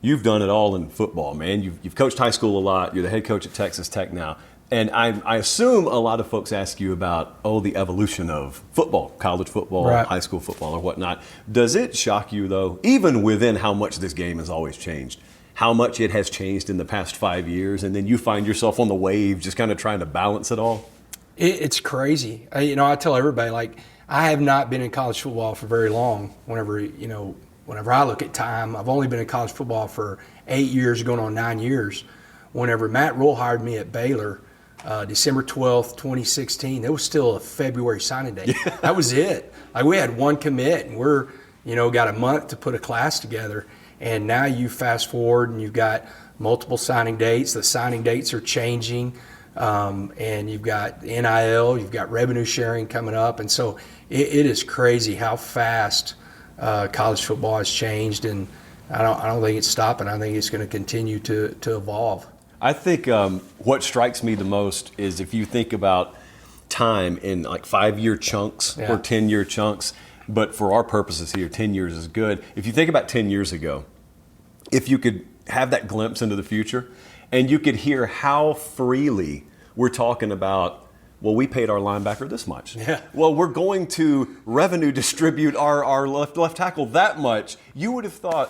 you've done it all in football, man. You've coached high school a lot. You're the head coach at Texas Tech now. And I assume a lot of folks ask you about, the evolution of football, college football, right, high school football, or whatnot. Does it shock you, though, even within how much this game has always changed, how much it has changed in the past 5 years, and then you find yourself on the wave just kind of trying to balance it all? It's crazy. I tell everybody, like, I have not been in college football for very long. Whenever I look at time, I've only been in college football for 8 years, going on 9 years. Whenever Matt Rule hired me at Baylor, December 12th, 2016, there was still a February signing date. Yeah. That was it. Like, we had one commit, and we're, got a month to put a class together. And now you fast forward, and you've got multiple signing dates. The signing dates are changing, and you've got NIL, you've got revenue sharing coming up. And so it is crazy how fast college football has changed, and I don't think it's stopping. I think it's going to continue to evolve. I think what strikes me the most is if you think about time in like 5-year chunks or 10-year chunks, but for our purposes here, 10 years is good. If you think about 10 years ago, if you could have that glimpse into the future and you could hear how freely we're talking about, well, we paid our linebacker this much. Yeah. Well, we're going to revenue distribute our left tackle that much. You would have thought,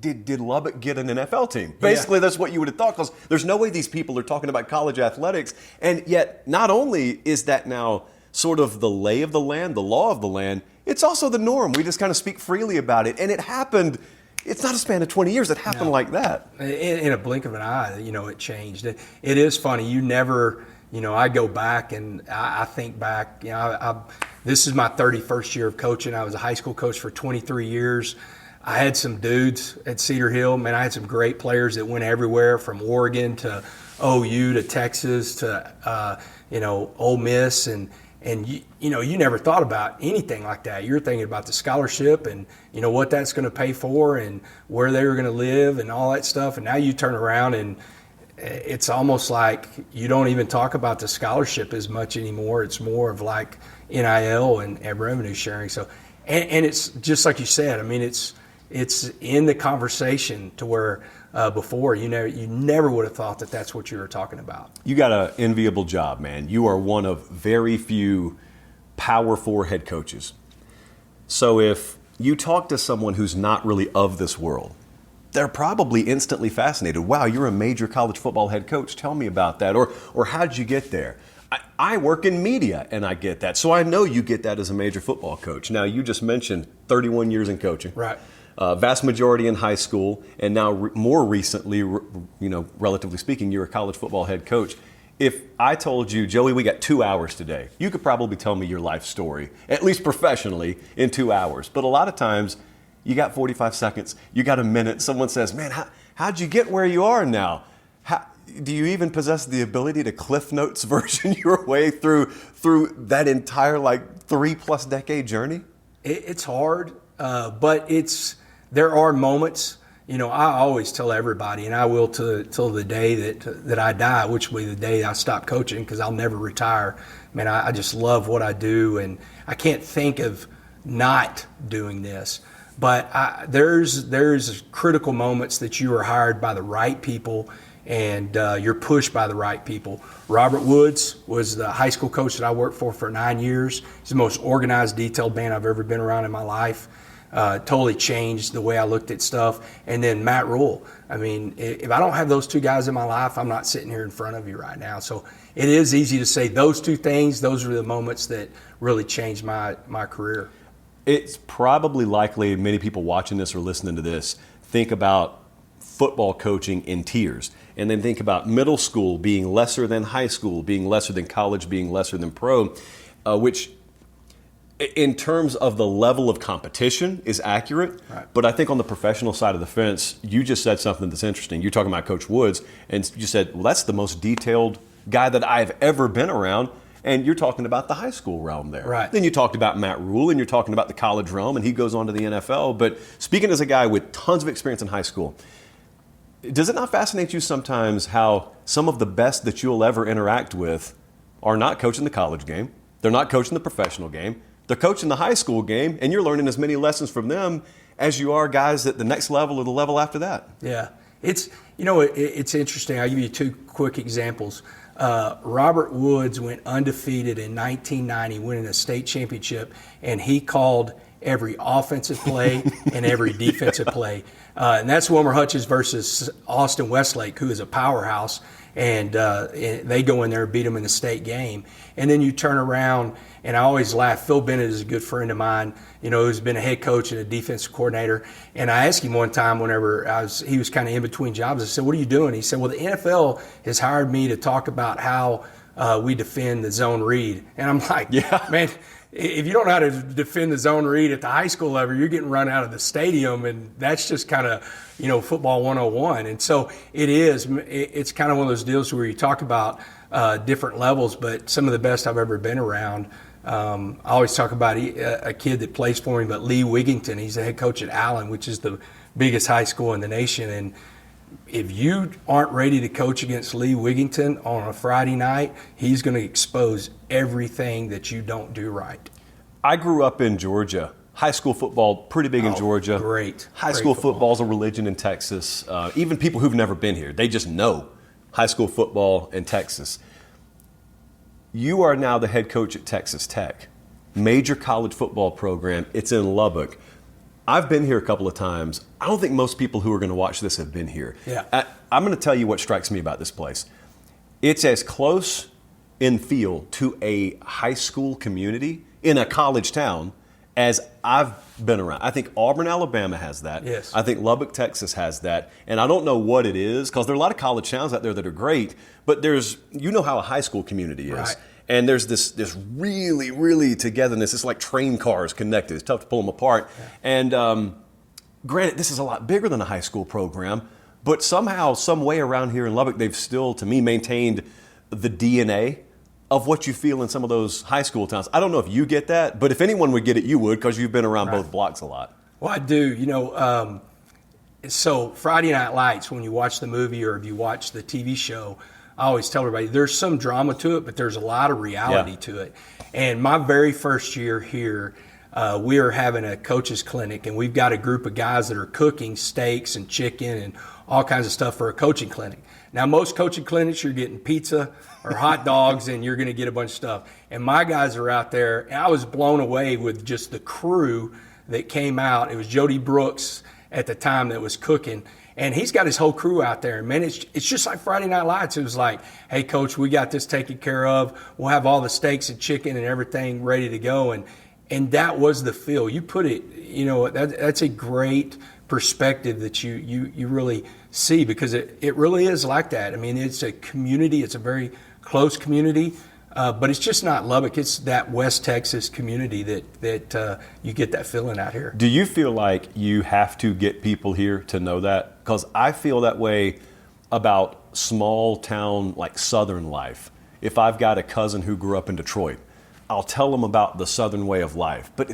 did Lubbock get an NFL team? Basically, that's what you would have thought, because there's no way these people are talking about college athletics. And yet, not only is that now sort of the lay of the land, the law of the land, it's also the norm. We just kind of speak freely about it. And it happened, it's not a span of 20 years. It happened like that. In a blink of an eye, it changed. It is funny. You never, I go back and I think back, this is my 31st year of coaching. I was a high school coach for 23 years. I had some dudes at Cedar Hill. Man, I had some great players that went everywhere from Oregon to OU to Texas to, Ole Miss. And you never thought about anything like that. You're thinking about the scholarship and, what that's going to pay for and where they were going to live and all that stuff. And now you turn around and it's almost like you don't even talk about the scholarship as much anymore. It's more of like NIL and revenue sharing. So, and it's just like you said, I mean, it's in the conversation to where before you never would have thought that that's what you were talking about. You got an enviable job, man. You are one of very few Power 4 head coaches. So if you talk to someone who's not really of this world, they're probably instantly fascinated. Wow, you're a major college football head coach. Tell me about that. Or how did you get there? I work in media, and I get that. So I know you get that as a major football coach. Now, you just mentioned 31 years in coaching. Right. Vast majority in high school, and now more recently, relatively speaking, you're a college football head coach. If I told you, Joey, we got 2 hours today, you could probably tell me your life story, at least professionally, in 2 hours. But a lot of times, you got 45 seconds, you got a minute. Someone says, man, how'd you get where you are now? Do you even possess the ability to Cliff Notes version your way through that entire 3+ decade journey? It's hard, but there are moments. I always tell everybody, and I will till the day that I die, which will be the day I stop coaching, because I'll never retire. Man, I just love what I do, and I can't think of not doing this. But there's critical moments that you are hired by the right people, and you're pushed by the right people. Robert Woods was the high school coach that I worked for 9 years. He's the most organized, detailed man I've ever been around in my life. Totally changed the way I looked at stuff. And then Matt Rule. I mean, if I don't have those two guys in my life, I'm not sitting here in front of you right now. So it is easy to say those two things. Those are the moments that really changed my career. It's probably likely many people watching this or listening to this think about football coaching in tiers, and then think about middle school being lesser than high school, being lesser than college, being lesser than pro, which in terms of the level of competition is accurate. Right. But I think on the professional side of the fence, you just said something that's interesting. You're talking about Coach Woods, and you said, well, that's the most detailed guy that I've ever been around. And you're talking about the high school realm there. Right. Then you talked about Matt Rule, and you're talking about the college realm, and he goes on to the NFL. But speaking as a guy with tons of experience in high school, does it not fascinate you sometimes how some of the best that you'll ever interact with are not coaching the college game, they're not coaching the professional game, they're coaching the high school game, and you're learning as many lessons from them as you are guys at the next level or the level after that. Yeah. It's interesting. I'll give you two quick examples. Robert Woods went undefeated in 1990, winning a state championship, and he called every offensive play and every defensive play. And that's Wilmer Hutchins versus Austin Westlake, who is a powerhouse, and they go in there and beat them in the state game. And then you turn around, and I always laugh. Phil Bennett is a good friend of mine, who's been a head coach and a defensive coordinator. And I asked him one time whenever he was kind of in between jobs, I said, "What are you doing?" He said, "Well, the NFL has hired me to talk about how we defend the zone read." And I'm like, yeah, man, if you don't know how to defend the zone read at the high school level, you're getting run out of the stadium, and that's just kind of, football 101. And so it's kind of one of those deals where you talk about different levels, but some of the best I've ever been around. I always talk about a kid that plays for me, but Lee Wigington. He's the head coach at Allen, which is the biggest high school in the nation. And if you aren't ready to coach against Lee Wigington on a Friday night, he's going to expose everything that you don't do right. I grew up in Georgia. High school football, pretty big in Georgia. Great. High school football's a religion in Texas. Even people who've never been here, they just know high school football in Texas. You are now the head coach at Texas Tech, major college football program. It's in Lubbock. I've been here a couple of times. I don't think most people who are going to watch this have been here. Yeah. I'm going to tell you what strikes me about this place. It's as close in feel to a high school community in a college town as I've been around. I think Auburn, Alabama has that. Yes. I think Lubbock, Texas has that. And I don't know what it is, because there are a lot of college towns out there that are great, but there's, how a high school community is. Right. And there's this really, really togetherness. It's like train cars connected. It's tough to pull them apart. Yeah. And granted, this is a lot bigger than a high school program, but somehow, some way around here in Lubbock, they've still, to me, maintained the DNA of what you feel in some of those high school towns. I don't know if you get that, but if anyone would get it, you would, because you've been around both blocks a lot. Well, I do. So Friday Night Lights, when you watch the movie or if you watch the TV show, I always tell everybody there's some drama to it, but there's a lot of reality to it. And my very first year here, we are having a coaches clinic, and we've got a group of guys that are cooking steaks and chicken and all kinds of stuff for a coaching clinic. Now, most coaching clinics, you're getting pizza or hot dogs, and you're going to get a bunch of stuff. And my guys are out there, and I was blown away with just the crew that came out. It was Jody Brooks at the time that was cooking, and he's got his whole crew out there. And, man, it's just like Friday Night Lights. It was like, hey, Coach, we got this taken care of. We'll have all the steaks and chicken and everything ready to go. And that was the feel. You put it, that's a great perspective that you really see, because it really is like that. I mean, it's a community. It's a very close community, but it's just not Lubbock. It's that West Texas community that you get that feeling out here. Do you feel like you have to get people here to know that? Because I feel that way about small town, like Southern life. If I've got a cousin who grew up in Detroit, I'll tell them about the Southern way of life. But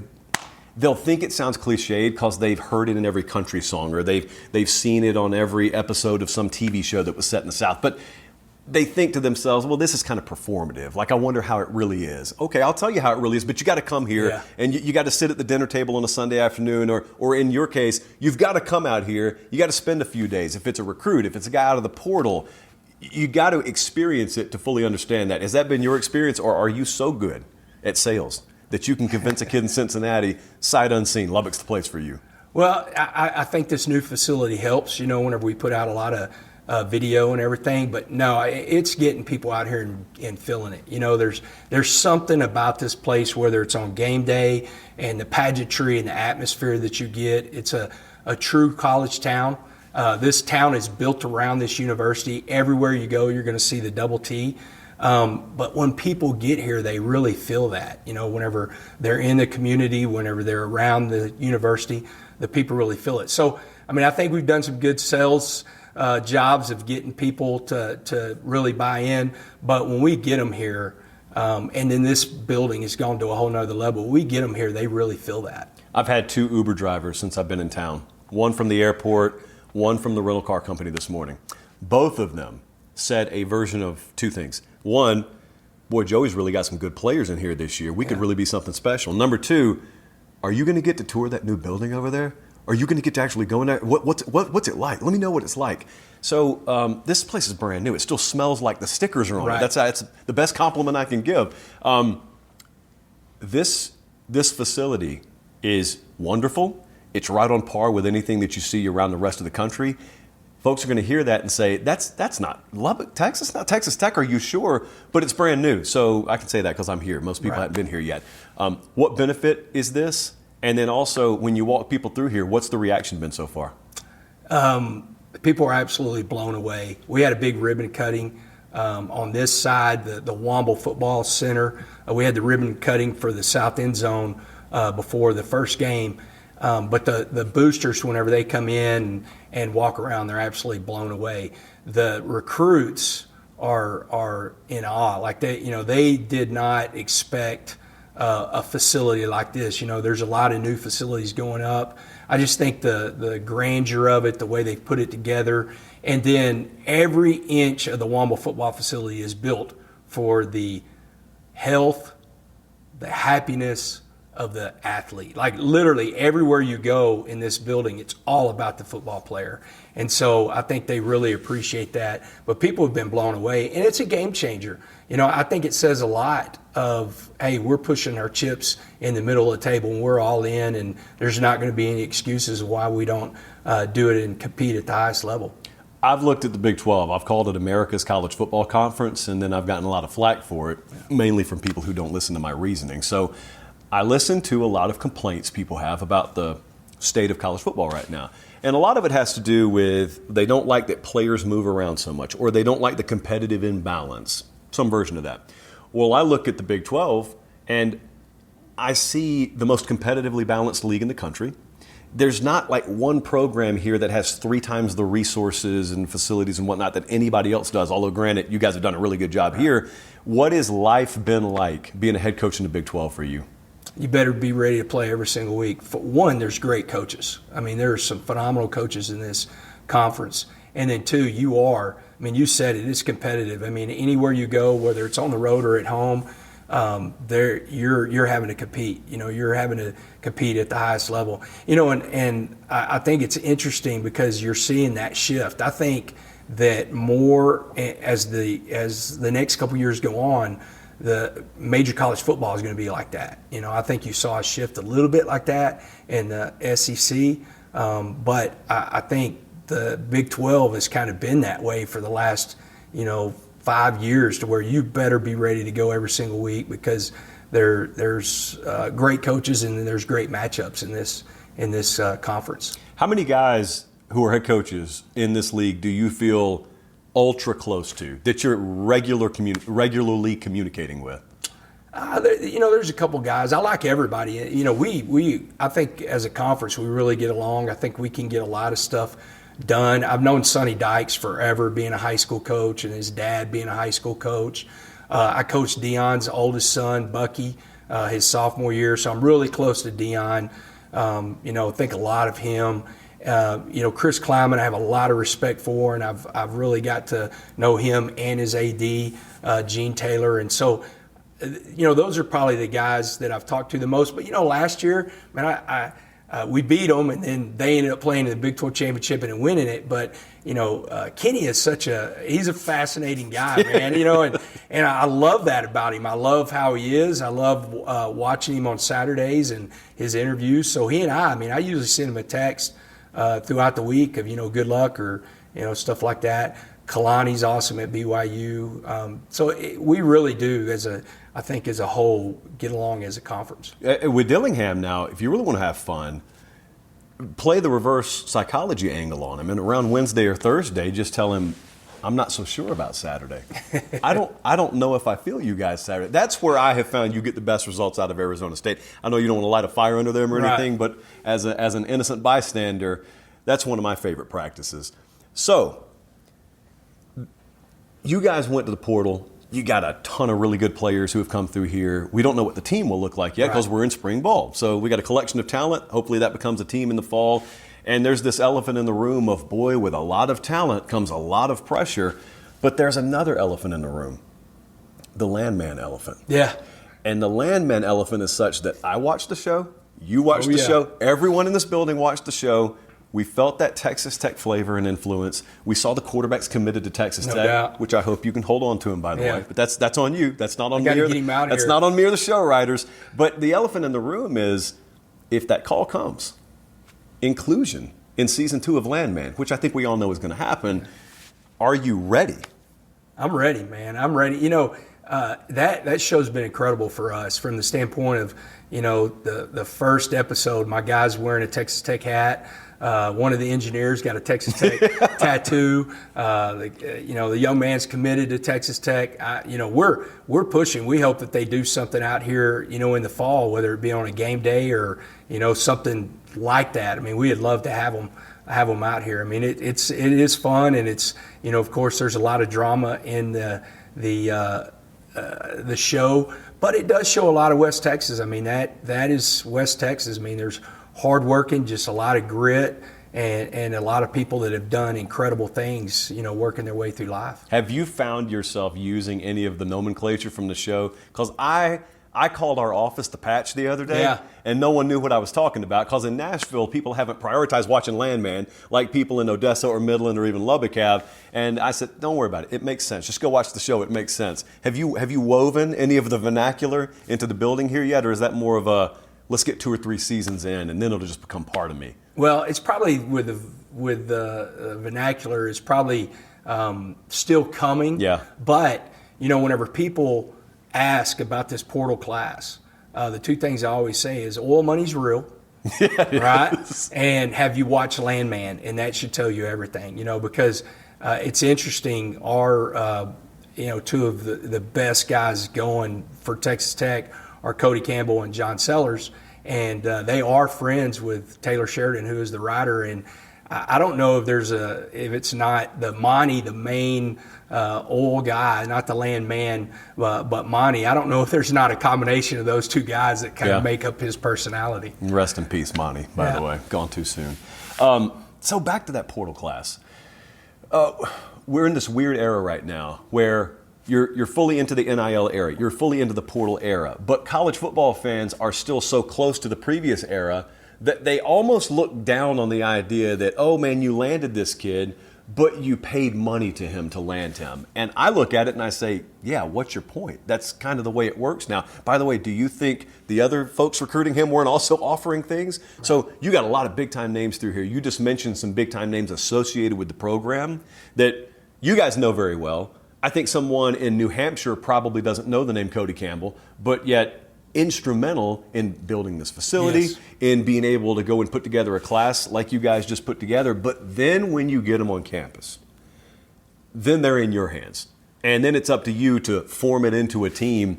they'll think it sounds cliched because they've heard it in every country song, or they've seen it on every episode of some TV show that was set in the South. But they think to themselves, well, this is kind of performative. Like, I wonder how it really is. Okay, I'll tell you how it really is, but you got to come here, and you got to sit at the dinner table on a Sunday afternoon, or in your case, you've got to come out here. You got to spend a few days. If it's a recruit, if it's a guy out of the portal, you got to experience it to fully understand that. Has that been your experience, or are you so good at sales that you can convince a kid in Cincinnati, sight unseen, Lubbock's the place for you? Well, I think this new facility helps, whenever we put out a lot of video and everything, but no, it's getting people out here and feeling it. There's something about this place, whether it's on game day and the pageantry and the atmosphere that you get. It's a true college town. This town is built around this university. Everywhere you go, you're going to see the double T. But when people get here, they really feel that, whenever they're in the community, whenever they're around the university, the people really feel it. So, I think we've done some good sales jobs of getting people to really buy in. But when we get them here, and then this building has gone to a whole nother level, we get them here, they really feel that. I've had 2 Uber drivers since I've been in town. One from the airport, one from the rental car company this morning. Both of them said a version of 2 things. One, boy, Joey's really got some good players in here this year. We could really be something special. Number 2, are you going to get to tour that new building over there? Are you going to get to actually go in there? What's it like? Let me know what it's like. So this place is brand new. It still smells like the stickers are on it. That's the best compliment I can give. This facility is wonderful. It's right on par with anything that you see around the rest of the country. Folks are going to hear that and say, that's not Lubbock, Texas, not Texas Tech, are you sure? But it's brand new. So I can say that because I'm here. Most people haven't been here yet. What benefit is this? And then also, when you walk people through here, what's the reaction been so far? People are absolutely blown away. We had a big ribbon cutting on this side, the Womble Football Center. We had the ribbon cutting for the south end zone before the first game. But the boosters, whenever they come in and walk around, they're absolutely blown away. The recruits are in awe. Like they did not expect a facility like this. There's a lot of new facilities going up. I just think the grandeur of it, the way they put it together, and then every inch of the Womble football facility is built for the health, the happiness of the athlete. Like literally everywhere you go in this building, it's all about the football player. And so I think they really appreciate that. But people have been blown away, and it's a game changer. I think it says a lot of, hey, we're pushing our chips in the middle of the table and we're all in, and there's not going to be any excuses of why we don't do it and compete at the highest level. I've looked at the Big 12. I've called it America's College Football Conference, and then I've gotten a lot of flack for it, mainly from people who don't listen to my reasoning. So I listen to a lot of complaints people have about the state of college football right now. And a lot of it has to do with they don't like that players move around so much, or they don't like the competitive imbalance, some version of that. Well, I look at the Big 12, and I see the most competitively balanced league in the country. There's not like one program here that has 3 times the resources and facilities and whatnot that anybody else does, although granted, you guys have done a really good job here. What has life been like being a head coach in the Big 12 for you? You better be ready to play every single week. For one, there's great coaches. I mean, there are some phenomenal coaches in this conference. And then two, you said it, it's competitive. I mean, anywhere you go, whether it's on the road or at home, you're having to compete. You're having to compete at the highest level. And I think it's interesting because you're seeing that shift. I think that more as the next couple years go on, the major college football is going to be like that. I think you saw a shift a little bit like that in the SEC, but I think the Big 12 has kind of been that way for the last, 5 years, to where you better be ready to go every single week because there's great coaches and there's great matchups in this conference. How many guys who are head coaches in this league do you feel ultra close to, that you're regularly communicating with? There's a couple guys. I like everybody. I think as a conference we really get along. I think we can get a lot of stuff done. I've known Sonny Dykes forever, being a high school coach, and his dad being a high school coach. I coached Deion's oldest son, Bucky, his sophomore year, so I'm really close to Deion. Think a lot of him. Chris Kleiman, I have a lot of respect for, and I've really got to know him and his AD, Gene Taylor. And so, those are probably the guys that I've talked to the most. But, last year, man, we beat them, and then they ended up playing in the Big 12 championship and winning it. But, Kenny is he's a fascinating guy, man, and I love that about him. I love how he is. I love watching him on Saturdays and his interviews. So he and I usually send him a text throughout the week of, good luck or, stuff like that. Kalani's awesome at BYU. We really do, I think as a whole, get along as a conference. With Dillingham now, if you really want to have fun, play the reverse psychology angle on him. And around Wednesday or Thursday, just tell him, I'm not so sure about Saturday. I don't know if I feel you guys Saturday. That's where I have found you get the best results out of Arizona State. I know you don't want to light a fire under them or anything, but as an innocent bystander, that's one of my favorite practices. So, you guys went to the portal. You got a ton of really good players who have come through here. We don't know what the team will look like yet because we're in spring ball. So we got a collection of talent. Hopefully that becomes a team in the fall. And there's this elephant in the room of, boy, with a lot of talent comes a lot of pressure. But there's another elephant in the room, the landman elephant. Yeah. And the landman elephant is such that I watch the show, You watched the yeah. show. Everyone in this building watched the show. We felt that Texas Tech flavor and influence. We saw the quarterbacks committed to Texas Tech, doubt. which I hope you can hold on to him, by the Yeah. way. But that's on you. That's not on me. gotta get him out That's here. not on me or the show writers. But the elephant in the room is, if that call comes, inclusion in season 2 of Landman, which I think we all know is going to happen. Are you ready? I'm ready, man. I'm ready. That show's been incredible for us from the standpoint of, the first episode, my guy's wearing a Texas Tech hat. One of the engineers got a Texas Tech tattoo. The young man's committed to Texas Tech. We're pushing. We hope that they do something out here, in the fall, whether it be on a game day or, something like that. I mean, we'd love to have them out here. I mean, it is fun, and it's, of course, there's a lot of drama in the show, but it does show a lot of West Texas. I mean, that is West Texas. I mean, there's hard working, just a lot of grit, and a lot of people that have done incredible things, working their way through life. Have you found yourself using any of the nomenclature from the show? Because I called our office the Patch the other day, Yeah. and no one knew what I was talking about. Because in Nashville, people haven't prioritized watching Landman like people in Odessa or Midland or even Lubbock have. And I said, don't worry about it. It makes sense. Just go watch the show. It makes sense. Have you woven any of the vernacular into the building here yet, or is that more of a let's get 2 or 3 seasons in and then it'll just become part of me? Well, it's probably with the vernacular is probably still coming. Yeah. But whenever people ask about this portal class, the 2 things I always say is oil money's real, right? And have you watched Landman? And that should tell you everything, because it's interesting. Our 2 of the best guys going for Texas Tech are Cody Campbell and John Sellers, and they are friends with Taylor Sheridan, who is the writer. And I don't know if it's not the Monty, the main oil guy, not the Landman, but Monty. I don't know if there's not a combination of those 2 guys that kind of make up his personality. Rest in peace, Monty, by the way. Gone too soon. So back to that portal class. We're in this weird era right now where you're fully into the NIL era. You're fully into the portal era. But college football fans are still so close to the previous era that they almost look down on the idea that, oh man, you landed this kid, but you paid money to him to land him. And I look at it and I say, yeah, what's your point? That's kind of the way it works now. By the way, do you think the other folks recruiting him weren't also offering things? Right. So you got a lot of big-time names through here. You just mentioned some big-time names associated with the program that you guys know very well. I think someone in New Hampshire probably doesn't know the name Cody Campbell, but yet instrumental in building this facility, Yes. in being able to go and put together a class like you guys just put together. But then when you get them on campus, then they're in your hands. And then it's up to you to form it into a team.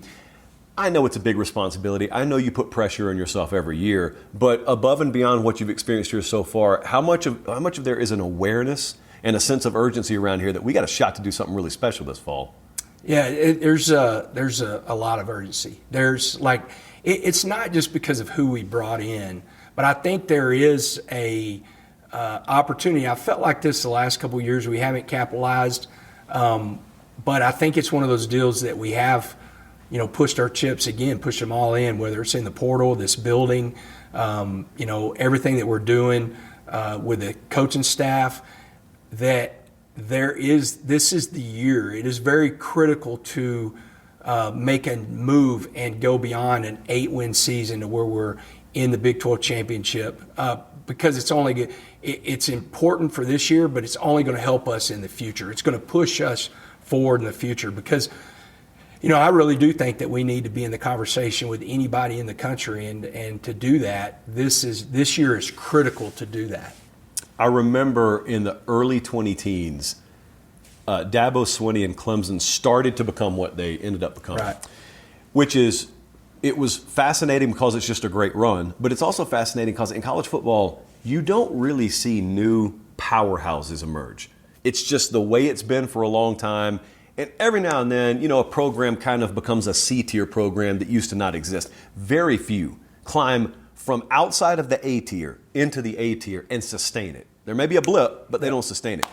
I know it's a big responsibility. I know you put pressure on yourself every year, but above and beyond what you've experienced here so far, how much of there is an awareness and a sense of urgency around here that we got a shot to do something really special this fall? Yeah, there's a lot of urgency. It's not just because of who we brought in, but I think there is a opportunity. I felt like this the last couple of years we haven't capitalized, but I think it's one of those deals that we have, pushed our chips again, pushed them all in, whether it's in the portal, this building, everything that we're doing with the coaching staff. That this is the year. It is very critical to make a move and go beyond an 8-win season to where we're in the Big 12 championship, because it's important for this year, but it's only going to help us in the future. It's going to push us forward in the future because, I really do think that we need to be in the conversation with anybody in the country, and to do that, this year is critical to do that. I remember in the early 2010s, Dabo Swinney and Clemson started to become what they ended up becoming. Right. It was fascinating because it's just a great run, but it's also fascinating because in college football, you don't really see new powerhouses emerge. It's just the way it's been for a long time. And every now and then, a program kind of becomes a C-tier program that used to not exist. Very few climb from outside of the A tier into the A tier and sustain it. There may be a blip, but they don't sustain it.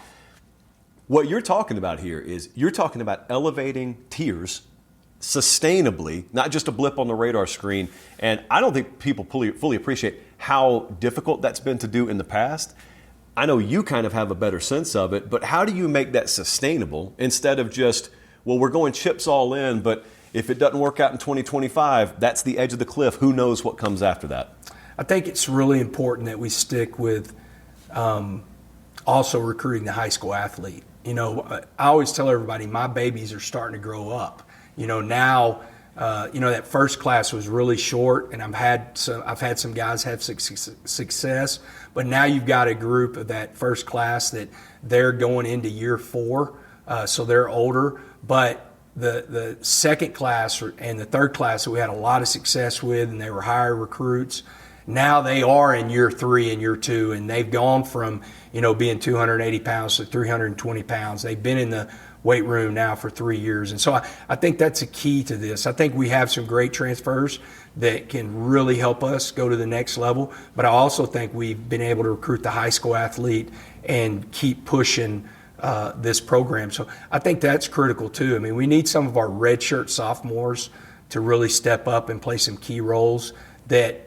What you're talking about here is you're talking about elevating tiers sustainably, not just a blip on the radar screen. And I don't think people fully appreciate how difficult that's been to do in the past. I know you kind of have a better sense of it, but how do you make that sustainable instead of just, well, we're going chips all in, but if it doesn't work out in 2025, that's the edge of the cliff. Who knows what comes after that? I think it's really important that we stick with also recruiting the high school athlete. You know, I always tell everybody my babies are starting to grow up. You know, now, that first class was really short, and I've had some guys have success, but now you've got a group of that first class that they're going into year 4, so they're older. But the second class and the third class that we had a lot of success with, and they were higher recruits, now they are in year 3 and year 2, and they've gone from, being 280 pounds to 320 pounds. They've been in the weight room now for 3 years. And so I think that's a key to this. I think we have some great transfers that can really help us go to the next level. But I also think we've been able to recruit the high school athlete and keep pushing this program. So I think that's critical too. I mean, we need some of our redshirt sophomores to really step up and play some key roles that,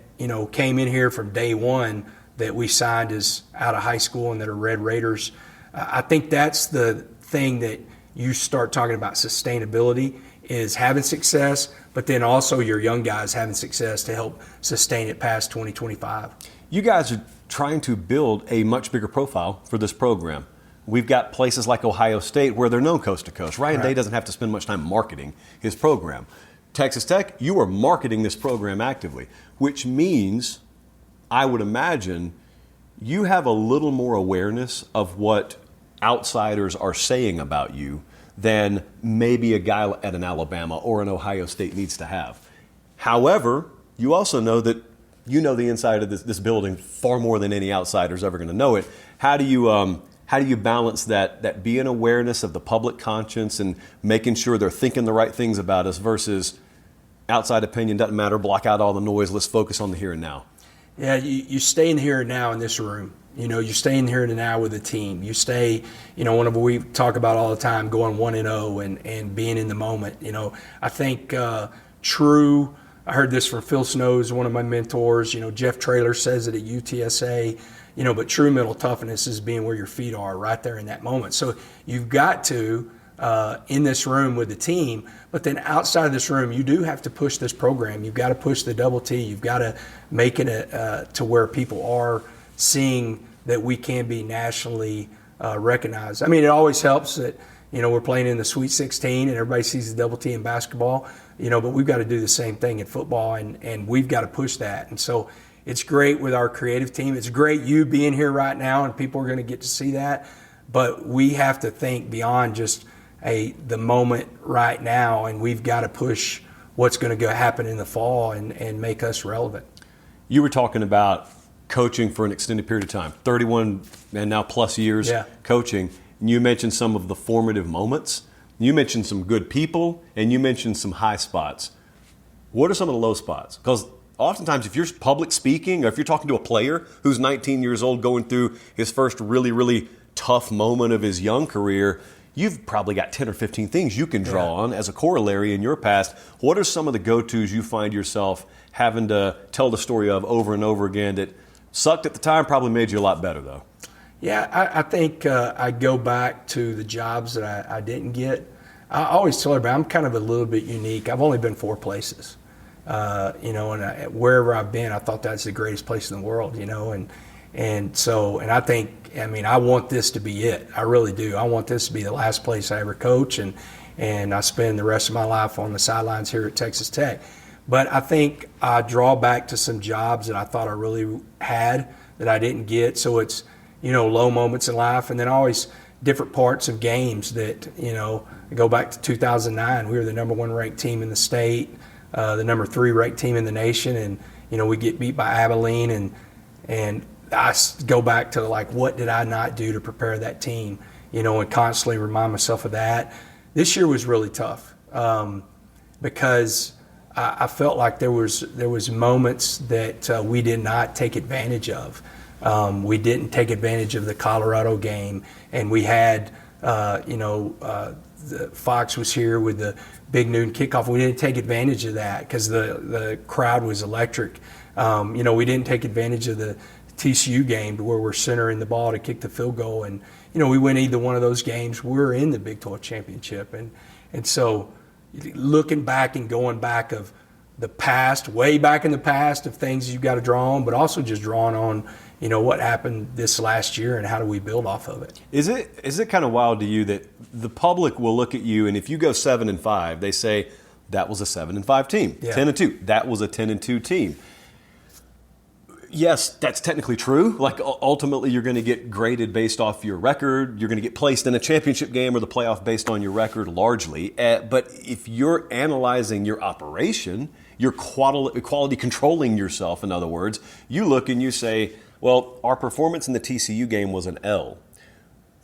came in here from day one that we signed as out of high school and that are Red Raiders. I think that's the thing that you start talking about sustainability is having success, but then also your young guys having success to help sustain it past 2025. You guys are trying to build a much bigger profile for this program. We've got places like Ohio State where they're known coast to coast. Ryan Day doesn't have to spend much time marketing his program. Texas Tech, you are marketing this program actively, which means, I would imagine, you have a little more awareness of what outsiders are saying about you than maybe a guy at an Alabama or an Ohio State needs to have. However, you also know that you know the inside of this building far more than any outsider's ever going to know it. How do you balance that being awareness of the public conscience and making sure they're thinking the right things about us versus outside opinion doesn't matter, block out all the noise, let's focus on the here and now? Yeah, you stay in the here and now in this room. You stay in here and now with the team. You stay, whenever we talk about all the time, going 1-0 and being in the moment. I think true, I heard this from Phil Snows, one of my mentors. Jeff Traylor says it at UTSA. But true mental toughness is being where your feet are right there in that moment. So you've got to, in this room with the team, but then outside of this room, you do have to push this program. You've got to push the double T. You've got to make it to where people are seeing that we can be nationally recognized. I mean, it always helps that, we're playing in the Sweet 16 and everybody sees the double T in basketball, but we've got to do the same thing in football, and we've got to push that. And so it's great with our creative team. It's great you being here right now, and people are going to get to see that. But we have to think beyond just the moment right now, and we've got to push what's going to happen in the fall and make us relevant. You were talking about coaching for an extended period of time, 31 and now plus years coaching. And you mentioned some of the formative moments. You mentioned some good people, and you mentioned some high spots. What are some of the low spots? Because oftentimes if you're public speaking or if you're talking to a player who's 19 years old going through his first really, really tough moment of his young career, you've probably got 10 or 15 things you can draw on as a corollary in your past. What are some of the go-tos you find yourself having to tell the story of over and over again that sucked at the time, probably made you a lot better though? Yeah, I think I go back to the jobs that I didn't get. I always tell everybody I'm kind of a little bit unique. I've only been 4 places. And wherever I've been, I thought that's the greatest place in the world, and I think, I want this to be it. I really do. I want this to be the last place I ever coach, and I spend the rest of my life on the sidelines here at Texas Tech. But I think I draw back to some jobs that I thought I really had that I didn't get. So it's, low moments in life, and then always different parts of games that, I go back to 2009. We were the number 1 ranked team in the state, the number 3 ranked team in the nation, and we get beat by Abilene, and I go back to what did I not do to prepare that team, and constantly remind myself of that. This year was really tough because I felt like there was moments that we did not take advantage of. We didn't take advantage of the Colorado game, and we had Fox was here with the big noon kickoff. We didn't take advantage of that because the crowd was electric. We didn't take advantage of the TCU game where we're centering the ball to kick the field goal. And, we win either one of those games, we're in the Big 12 championship. And so looking back and going back of the past, way back in the past of things you've got to draw on, but also just drawing on, what happened this last year and how do we build off of it. Is it kind of wild to you that the public will look at you and if you go 7-5, they say that was a 7-5 team, Yeah. 10-2, that was a 10-2 team. Yes, that's technically true. Like ultimately you're going to get graded based off your record. You're going to get placed in a championship game or the playoff based on your record largely. But if you're analyzing your operation, you're quality controlling yourself, in other words, you look and you say, well, our performance in the TCU game was an L.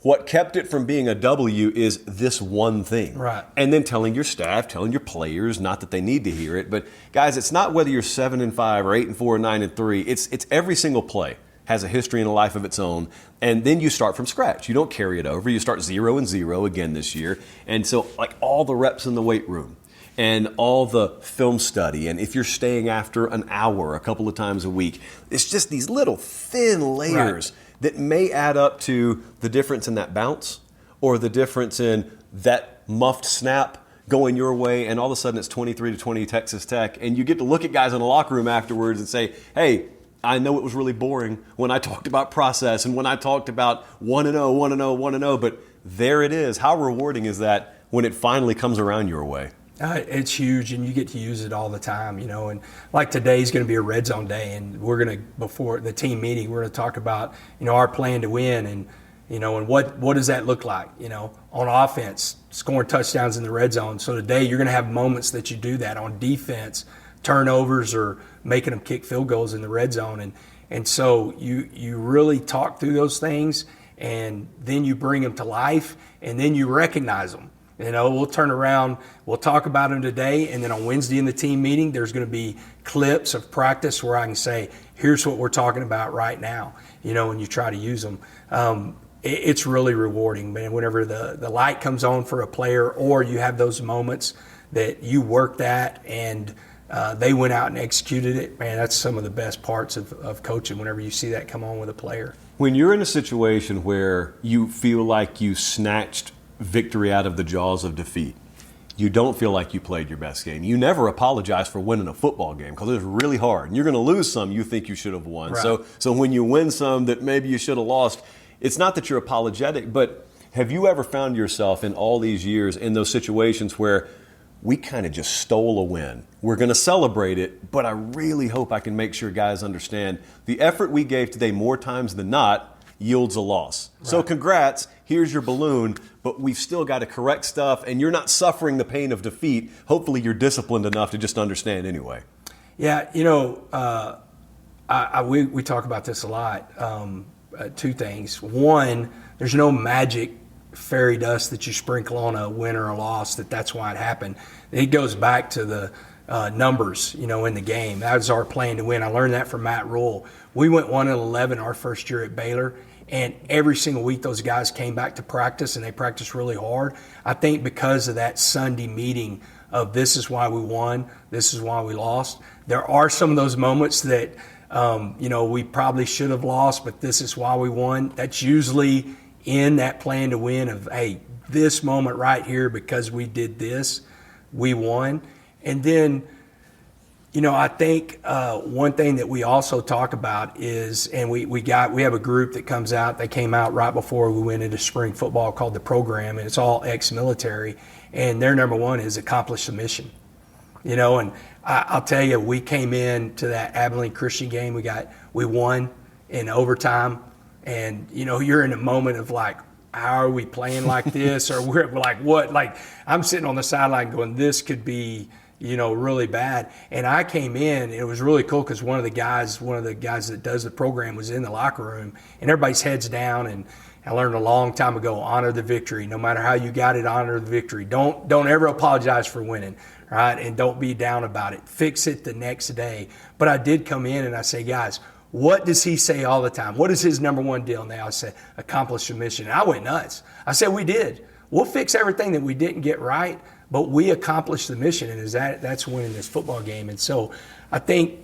What kept it from being a W is this one thing. Right. And then telling your staff, telling your players, not that they need to hear it, but guys, it's not whether you're 7-5 or 8-4 or 9-3. It's every single play has a history and a life of its own. And then you start from scratch. You don't carry it over. You start 0-0 again this year. And so like all the reps in the weight room and all the film study, and if you're staying after an hour a couple of times a week, it's just these little thin layers. Right. That may add up to the difference in that bounce or the difference in that muffed snap going your way, and all of a sudden it's 23-20 Texas Tech, and you get to look at guys in the locker room afterwards and say, hey, I know it was really boring when I talked about process and when I talked about 1-0, 1-0, 1-0, but there it is. How rewarding is that when it finally comes around your way? It's huge, and you get to use it all the time, and like today's going to be a red zone day, and we're going to, before the team meeting, we're going to talk about, our plan to win, and, and what does that look like, on offense, scoring touchdowns in the red zone. So today you're going to have moments that you do that on defense, turnovers or making them kick field goals in the red zone. And so you really talk through those things, and then you bring them to life, and then you recognize them. We'll turn around, we'll talk about them today, and then on Wednesday in the team meeting, there's going to be clips of practice where I can say, here's what we're talking about right now, and you try to use them. It's really rewarding, man, whenever the light comes on for a player or you have those moments that you worked at and they went out and executed it. Man, that's some of the best parts of coaching whenever you see that come on with a player. When you're in a situation where you feel like you snatched victory out of the jaws of defeat, you don't feel like you played your best game. You never apologize for winning a football game because it's really hard. And you're going to lose some you think you should have won. Right. So when you win some that maybe you should have lost, it's not that you're apologetic, but have you ever found yourself in all these years in those situations where we kind of just stole a win? We're going to celebrate it, but I really hope I can make sure guys understand the effort we gave today more times than not yields a loss. Right. So congrats, here's your balloon, but we've still got to correct stuff, and you're not suffering the pain of defeat. Hopefully you're disciplined enough to just understand anyway. Yeah, we talk about this a lot. Two things. One, there's no magic fairy dust that you sprinkle on a win or a loss that's why it happened. It goes back to the numbers, in the game. That was our plan to win. I learned that from Matt Rule. We went 1-11 our first year at Baylor, and every single week those guys came back to practice, and they practiced really hard. I think because of that Sunday meeting of this is why we won, this is why we lost. There are some of those moments that, we probably should have lost, but this is why we won. That's usually in that plan to win of, hey, this moment right here, because we did this, we won. And then, I think one thing that we also talk about is, and we have a group that comes out. They came out right before we went into spring football called The Program, and it's all ex-military. And their number one is accomplish the mission. And I'll tell you, we came in to that Abilene Christian game. We won in overtime, and you're in a moment of like, how are we playing like this? Or we're like, what? Like, I'm sitting on the sideline going, this could be, really bad. And I came in, it was really cool because one of the guys that does the program was in the locker room, and everybody's heads down. And I learned a long time ago, honor the victory. No matter how you got it, honor the victory. Don't ever apologize for winning, right? And don't be down about it. Fix it the next day. But I did come in and I say, guys, what does he say all the time? What is his number one deal? And they always say, accomplish the mission. And I went nuts. I said, we did. We'll fix everything that we didn't get right, but we accomplished the mission, and that's winning this football game. And so I think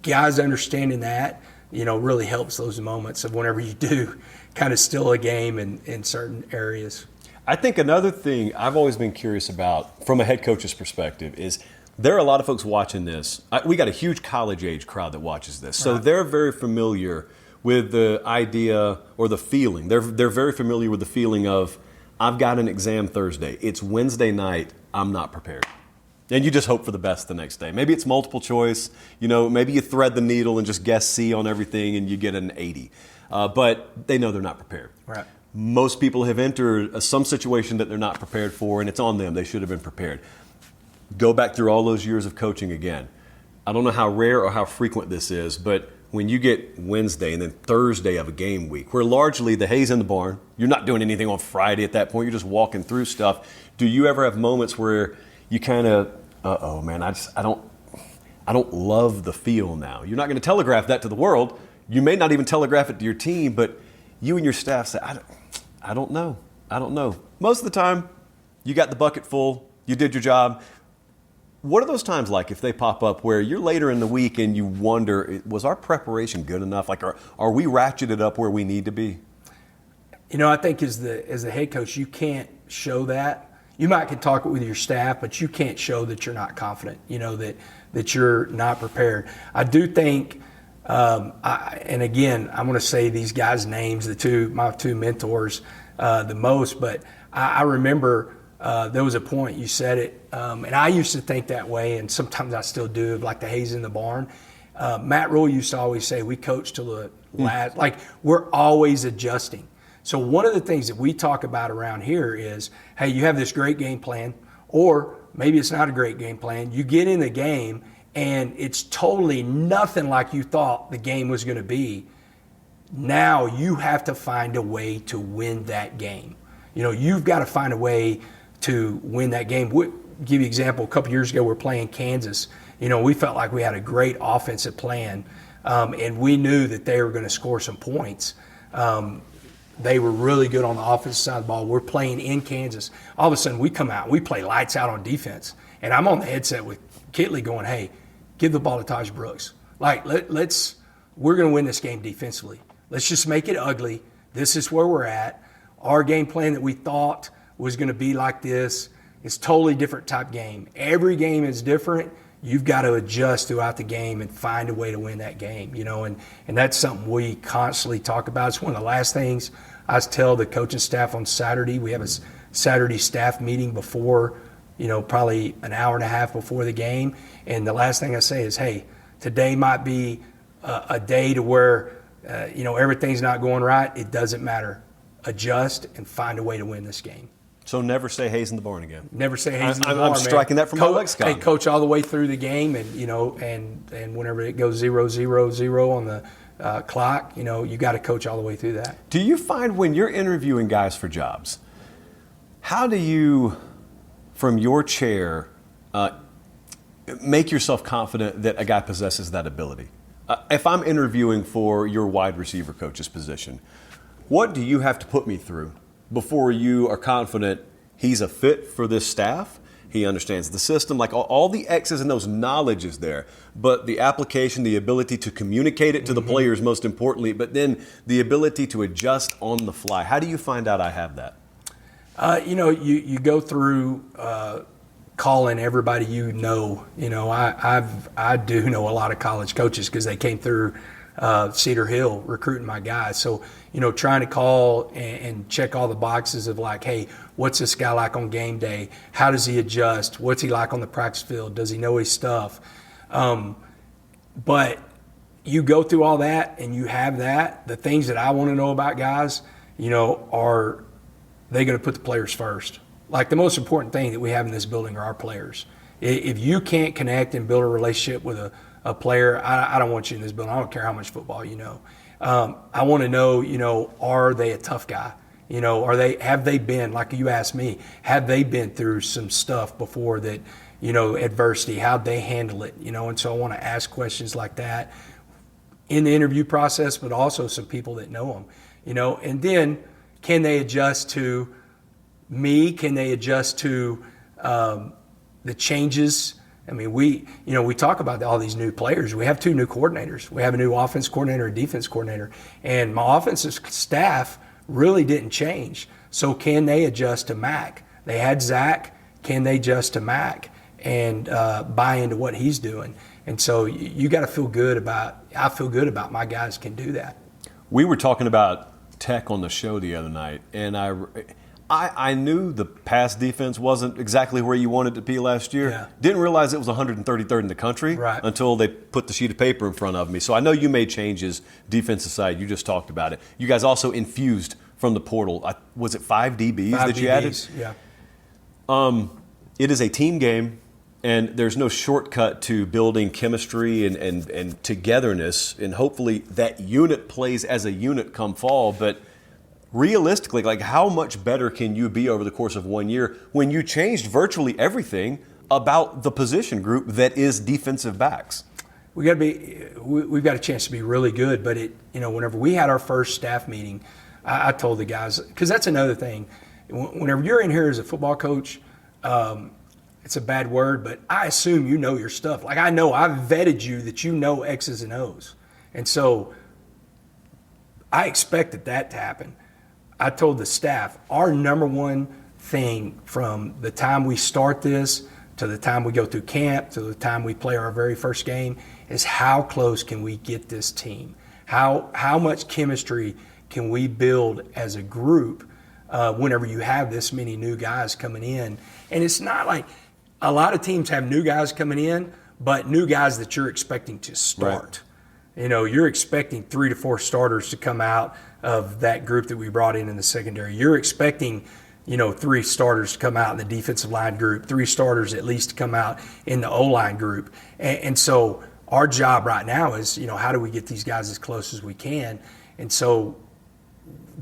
guys understanding that, really helps those moments of whenever you do kind of steal a game in certain areas. I think another thing I've always been curious about from a head coach's perspective is there are a lot of folks watching this. We got a huge college-age crowd that watches this. So they're very familiar with the idea or the feeling. They're very familiar with the feeling of, I've got an exam Thursday. It's Wednesday night. I'm not prepared. And you just hope for the best the next day. Maybe it's multiple choice. Maybe you thread the needle and just guess C on everything and you get an 80. But they know they're not prepared. Right. Most people have entered some situation that they're not prepared for, and it's on them. They should have been prepared. Go back through all those years of coaching again. I don't know how rare or how frequent this is, but when you get Wednesday and then Thursday of a game week, where largely the hay's in the barn, you're not doing anything on Friday at that point, you're just walking through stuff. Do you ever have moments where you kind of, uh-oh, man, I don't love the feel now? You're not going to telegraph that to the world. You may not even telegraph it to your team, but you and your staff say, I don't know. Most of the time, you got the bucket full, you did your job. What are those times like if they pop up where you're later in the week and you wonder, was our preparation good enough? Like, are we ratcheted up where we need to be? I think as the head coach, you can't show that. You might can talk with your staff, but you can't show that you're not confident, that you're not prepared. I do think, and again, I'm going to say these guys' names, my two mentors the most, but I remember there was a point you said it, and I used to think that way, and sometimes I still do, like the hay's in the barn. Matt Rule used to always say, we coach till the last, like we're always adjusting. So one of the things that we talk about around here is, hey, you have this great game plan, or maybe it's not a great game plan. You get in the game, and it's totally nothing like you thought the game was going to be. Now you have to find a way to win that game. You've got to find a way to win that game. We'll give you an example. A couple years ago, we're playing Kansas. We felt like we had a great offensive plan, and we knew that they were going to score some points. They were really good on the offensive side of the ball. We're playing in Kansas. All of a sudden, we come out. We play lights out on defense. And I'm on the headset with Kitley going, hey, give the ball to Taj Brooks. Like, we're going to win this game defensively. Let's just make it ugly. This is where we're at. Our game plan that we thought was going to be like this is totally different type game. Every game is different. You've got to adjust throughout the game and find a way to win that game, and that's something we constantly talk about. It's one of the last things I tell the coaching staff on Saturday. We have a Saturday staff meeting before, probably an hour and a half before the game. And the last thing I say is, hey, today might be a day to where, everything's not going right. It doesn't matter. Adjust and find a way to win this game. So never say hay's in the barn again. Never say hay's in the barn, I'm striking that from my lexicon. Hey, coach all the way through the game, and whenever it goes 0-0-0 on the clock, you got to coach all the way through that. Do you find when you're interviewing guys for jobs, how do you, from your chair, make yourself confident that a guy possesses that ability? If I'm interviewing for your wide receiver coach's position, what do you have to put me through before you are confident he's a fit for this staff, he understands the system, like all the X's and those knowledge is there, but the application, the ability to communicate it to the players most importantly, but then the ability to adjust on the fly. How do you find out I have that? You go through calling everybody I do know a lot of college coaches because they came through Cedar Hill recruiting my guys. So, trying to call and check all the boxes of like, hey, what's this guy like on game day? How does he adjust? What's he like on the practice field? Does he know his stuff? But you go through all that and you have that. The things that I want to know about guys, are they going to put the players first? Like the most important thing that we have in this building are our players. If you can't connect and build a relationship with a player, I don't want you in this building. I don't care how much football you know. I want to know, are they a tough guy? Have they been, like you asked me, have they been through some stuff before that, adversity, how'd they handle it? And so I want to ask questions like that. in the interview process, but also some people that know them, and then can they adjust to me? Can they adjust to the changes? I mean, we talk about all these new players. We have 2 new coordinators. We have a new offense coordinator and defense coordinator. And my offensive staff really didn't change. So can they adjust to Mac? They had Zach. Can they adjust to Mac and buy into what he's doing? And so you got to feel good about – I feel good about my guys can do that. We were talking about tech on the show the other night, and I knew the pass defense wasn't exactly where you wanted it to be last year. Yeah. Didn't realize it was 133rd in the country until they put the sheet of paper in front of me. So I know you made changes defensive side. You just talked about it. You guys also infused from the portal. Was it 5 DBs that you added? Yeah. It is a team game, and there's no shortcut to building chemistry and togetherness. And hopefully that unit plays as a unit come fall. But realistically, like, how much better can you be over the course of 1 year when you changed virtually everything about the position group that is defensive backs? We've got a chance to be really good, but whenever we had our first staff meeting, I told the guys, because that's another thing. Whenever you're in here as a football coach, it's a bad word, but I assume you know your stuff. Like, I know I've vetted you that you know X's and O's. And so I expected that to happen. I told the staff, our number one thing from the time we start this to the time we go through camp to the time we play our very first game is how close can we get this team? How much chemistry can we build as a group whenever you have this many new guys coming in? And it's not like a lot of teams have new guys coming in, but new guys that you're expecting to start. Right. You're expecting 3 to 4 starters to come out of that group that we brought in the secondary. You're expecting, 3 starters to come out in the defensive line group, 3 starters at least to come out in the O-line group. And so our job right now is, how do we get these guys as close as we can? And so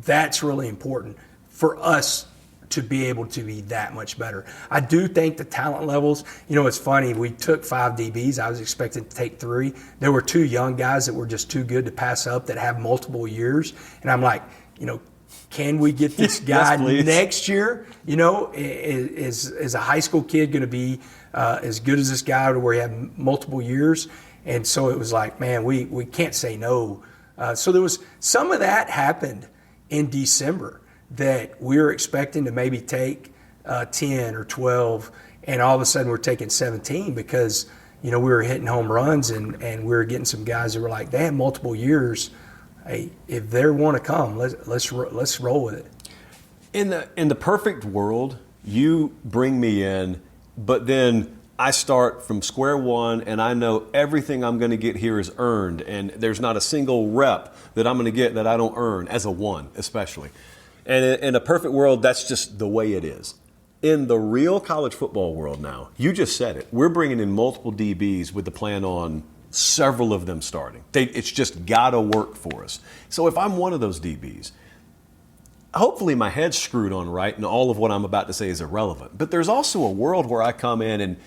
that's really important for us to be able to be that much better. I do think the talent levels, it's funny, we took 5 DBs. I was expecting to take 3. There were 2 young guys that were just too good to pass up that have multiple years. And I'm like, can we get this guy next year? Is a high school kid going to be as good as this guy to where he had multiple years? And so it was like, man, we can't say no. So there was some of that happened in December that we were expecting to maybe take 10 or 12, and all of a sudden we're taking 17 because, we were hitting home runs and we were getting some guys that were like, they have multiple years. Hey, if they want to come, let's roll with it. In the perfect world, you bring me in, but then I start from square one, and I know everything I'm going to get here is earned, and there's not a single rep that I'm going to get that I don't earn, as a one especially. And in a perfect world, that's just the way it is. In the real college football world now, you just said it, we're bringing in multiple DBs with the plan on several of them starting. It's just got to work for us. So if I'm one of those DBs, hopefully my head's screwed on right and all of what I'm about to say is irrelevant. But there's also a world where I come in and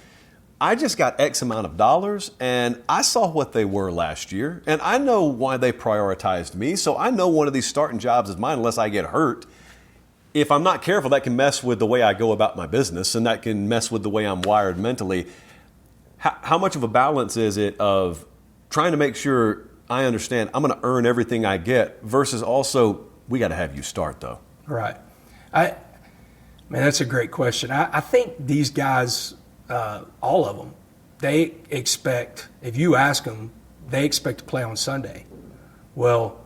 I just got X amount of dollars and I saw what they were last year and I know why they prioritized me. So I know one of these starting jobs is mine unless I get hurt. If I'm not careful, that can mess with the way I go about my business and that can mess with the way I'm wired mentally. How much of a balance is it of trying to make sure I understand I'm going to earn everything I get versus also we got to have you start though? Right. Man, that's a great question. I think these guys, all of them, they expect, if you ask them, they expect to play on Sunday. Well,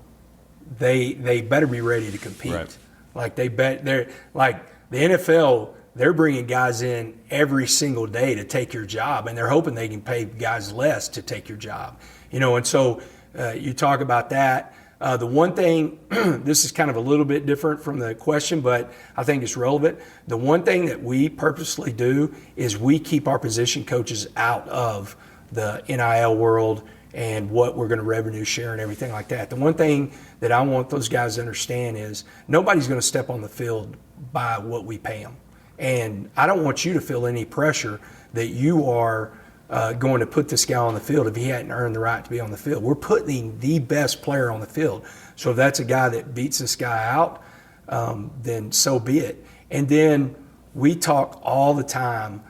they better be ready to compete. Right. Like they're like the NFL, they're bringing guys in every single day to take your job, and they're hoping they can pay guys less to take your job. And so you talk about that. The one thing, this is kind of a little bit different from the question, but I think it's relevant. The one thing that we purposely do is we keep our position coaches out of the NIL world and what we're going to revenue share and everything like that. The one thing that I want those guys to understand is nobody's going to step on the field by what we pay them. And I don't want you to feel any pressure that you are going to put this guy on the field if he hadn't earned the right to be on the field. We're putting the best player on the field. So if that's a guy that beats this guy out, then so be it. And then we talk all the time,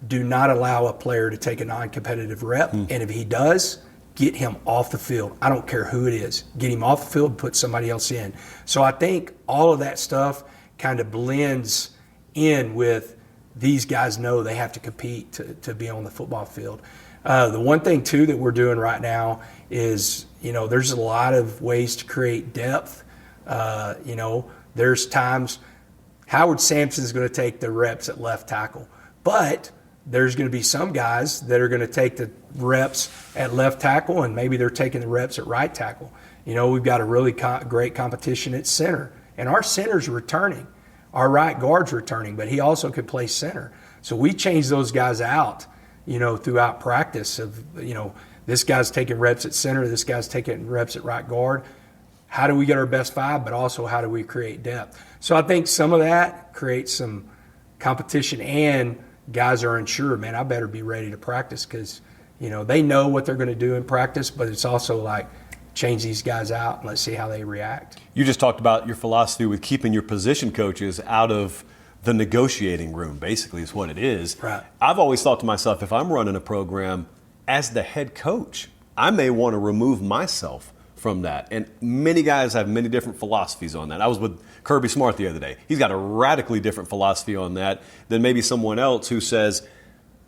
do not allow a player to take a non-competitive rep. And if he does, get him off the field. I don't care who it is. Get him off the field and put somebody else in. So I think all of that stuff kind of blends in with these guys know they have to compete to be on the football field. The one thing, too, that we're doing right now is, there's a lot of ways to create depth. There's times Howard Sampson's going to take the reps at left tackle, but there's going to be some guys that are going to take the reps at left tackle, and maybe they're taking the reps at right tackle. We've got a really great competition at center, and our center's returning. Our right guard's returning, but he also could play center. So we change those guys out, throughout practice of, this guy's taking reps at center, this guy's taking reps at right guard. How do we get our best five, but also how do we create depth? So I think some of that creates some competition, and guys are unsure, man, I better be ready to practice because, they know what they're going to do in practice, but it's also like, change these guys out and let's see how they react. You just talked about your philosophy with keeping your position coaches out of the negotiating room, basically is what it is. Right. I've always thought to myself, if I'm running a program as the head coach, I may want to remove myself from that. And many guys have many different philosophies on that. I was with Kirby Smart the other day. He's got a radically different philosophy on that than maybe someone else who says,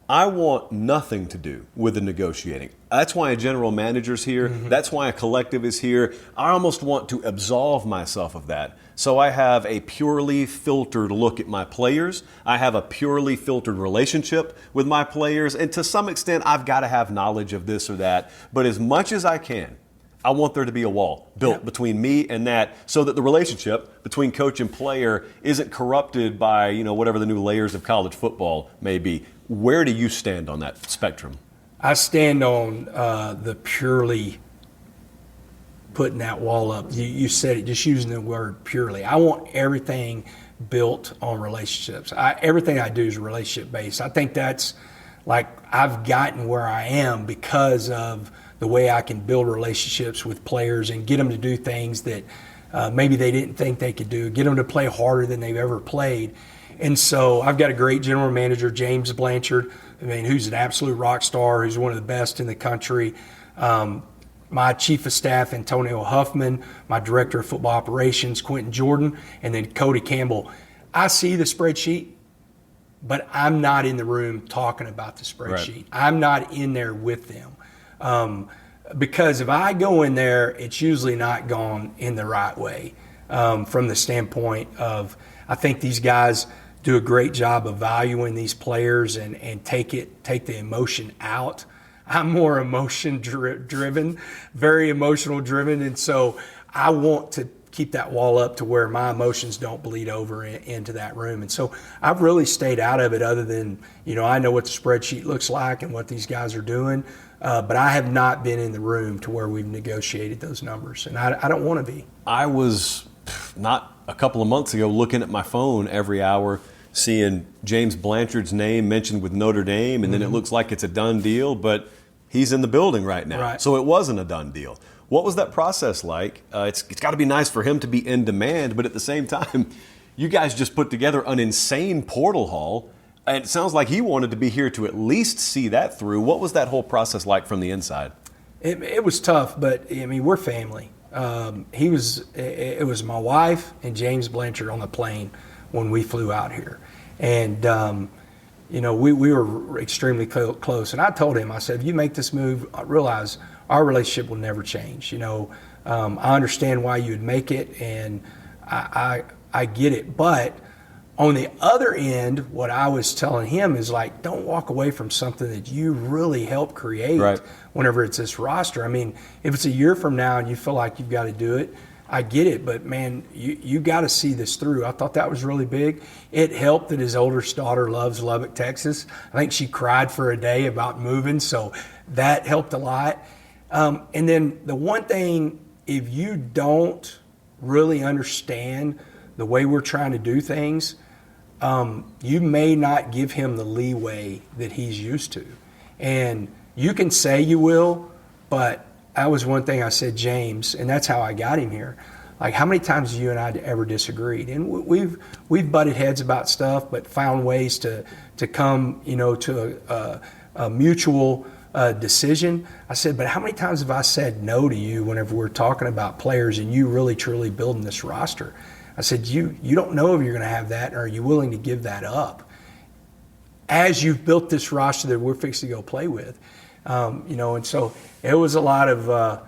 I want nothing to do with the negotiating. That's why a general manager's here. Mm-hmm. That's why a collective is here. I almost want to absolve myself of that. So I have a purely filtered look at my players. I have a purely filtered relationship with my players. And to some extent, I've got to have knowledge of this or that. But as much as I can, I want there to be a wall built between me and that so that the relationship between coach and player isn't corrupted by, whatever the new layers of college football may be. Where do you stand on that spectrum? I stand on the purely putting that wall up. You said it, just using the word purely. I want everything built on relationships. Everything I do is relationship based. I think that's like I've gotten where I am because of the way I can build relationships with players and get them to do things that maybe they didn't think they could do, get them to play harder than they've ever played. And so I've got a great general manager, James Blanchard, who's an absolute rock star, who's one of the best in the country. My chief of staff, Antonio Huffman, my director of football operations, Quentin Jordan, and then Cody Campbell. I see the spreadsheet, but I'm not in the room talking about the spreadsheet. Right. I'm not in there with them. Because if I go in there, it's usually not gone in the right way from the standpoint of I think these guys do a great job of valuing these players and take the emotion out. I'm more emotion driven, very emotional driven, and so I want to keep that wall up to where my emotions don't bleed over into that room. And so I've really stayed out of it other than, I know what the spreadsheet looks like and what these guys are doing, but I have not been in the room to where we've negotiated those numbers, and I don't want to be. I was not a couple of months ago looking at my phone every hour, seeing James Blanchard's name mentioned with Notre Dame, and then it looks like it's a done deal, but he's in the building right now. Right. So it wasn't a done deal. What was that process like? It's got to be nice for him to be in demand, but at the same time, you guys just put together an insane portal haul, and it sounds like he wanted to be here to at least see that through. What was that whole process like from the inside? It was tough, but we're family. It was my wife and James Blanchard on the plane when we flew out here. And, we were extremely close. And I told him, I said, if you make this move, I realize our relationship will never change. I understand why you would make it, and I get it. But on the other end, what I was telling him is like, don't walk away from something that you really helped create whenever it's this roster. If it's a year from now and you feel like you've got to do it, I get it, but man, you got to see this through. I thought that was really big. It helped that his oldest daughter loves Lubbock, Texas. I think she cried for a day about moving, so that helped a lot. And then the one thing, if you don't really understand the way we're trying to do things, you may not give him the leeway that he's used to. And you can say you will, but that was one thing I said, James, and that's how I got him here. Like, how many times have you and I ever disagreed? And we've butted heads about stuff, but found ways to come, to a mutual decision. I said, but how many times have I said no to you whenever we're talking about players and you really truly building this roster? I said, you don't know if you're going to have that, or are you willing to give that up as you've built this roster that we're fixing to go play with? And so it was a lot of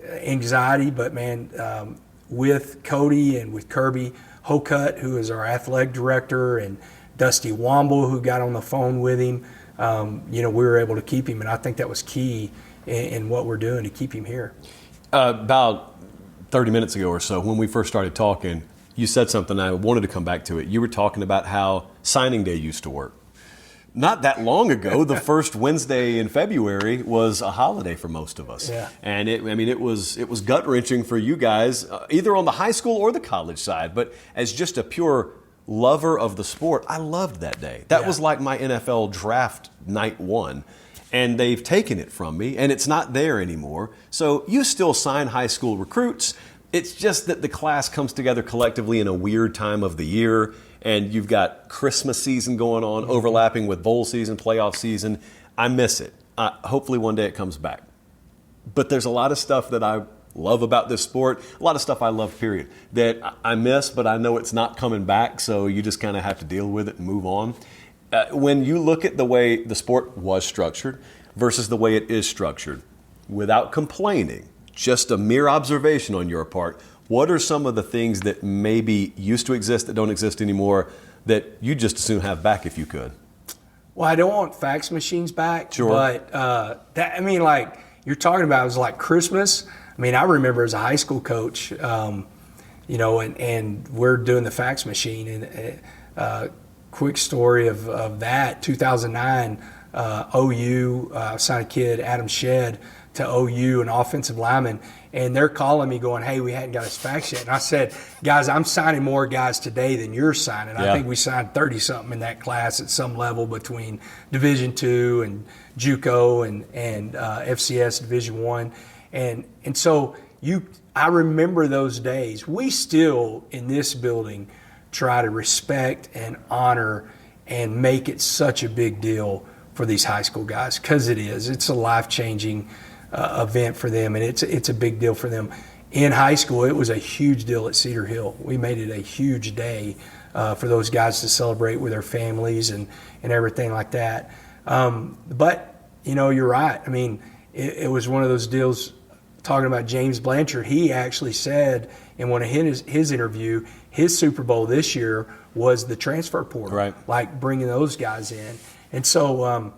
anxiety, but man, with Cody and with Kirby Hokut, who is our athletic director, and Dusty Womble, who got on the phone with him, we were able to keep him, and I think that was key in what we're doing to keep him here. About 30 minutes ago or so, when we first started talking, you said something, I wanted to come back to it. You were talking about how signing day used to work. Not that long ago, the first Wednesday in February was a holiday for most of us. Yeah. And it was gut-wrenching for you guys, either on the high school or the college side. But as just a pure lover of the sport, I loved that day. That was like my NFL draft night one. And they've taken it from me, and it's not there anymore. So you still sign high school recruits. It's just that the class comes together collectively in a weird time of the year. And you've got Christmas season going on, overlapping with bowl season, playoff season. I miss it. Hopefully one day it comes back. But there's a lot of stuff that I love about this sport, a lot of stuff I love, period, that I miss, but I know it's not coming back, so you just kind of have to deal with it and move on. When you look at the way the sport was structured versus the way it is structured, without complaining, just a mere observation on your part, what are some of the things that maybe used to exist that don't exist anymore that you just as soon have back if you could? Well, I don't want fax machines back. Sure. But you're talking about, it was like Christmas. I mean, I remember as a high school coach, and we're doing the fax machine. And quick story of that, 2009, OU signed a kid, Adam Shedd, to OU, an offensive lineman, and they're calling me going, hey, we hadn't got his fax yet. And I said, guys, I'm signing more guys today than you're signing. I think we signed 30-something in that class at some level between Division II and JUCO and FCS Division I. And so I remember those days. We still, in this building, try to respect and honor and make it such a big deal for these high school guys, because it is. It's a life-changing event for them, and it's a big deal for them. In high school, it was a huge deal at Cedar Hill. We made it a huge day for those guys to celebrate with their families and everything like that. But, you're right. I mean, it was one of those deals. Talking about James Blanchard, he actually said in one of his interview, his Super Bowl this year was the transfer portal, right? Like bringing those guys in. And so,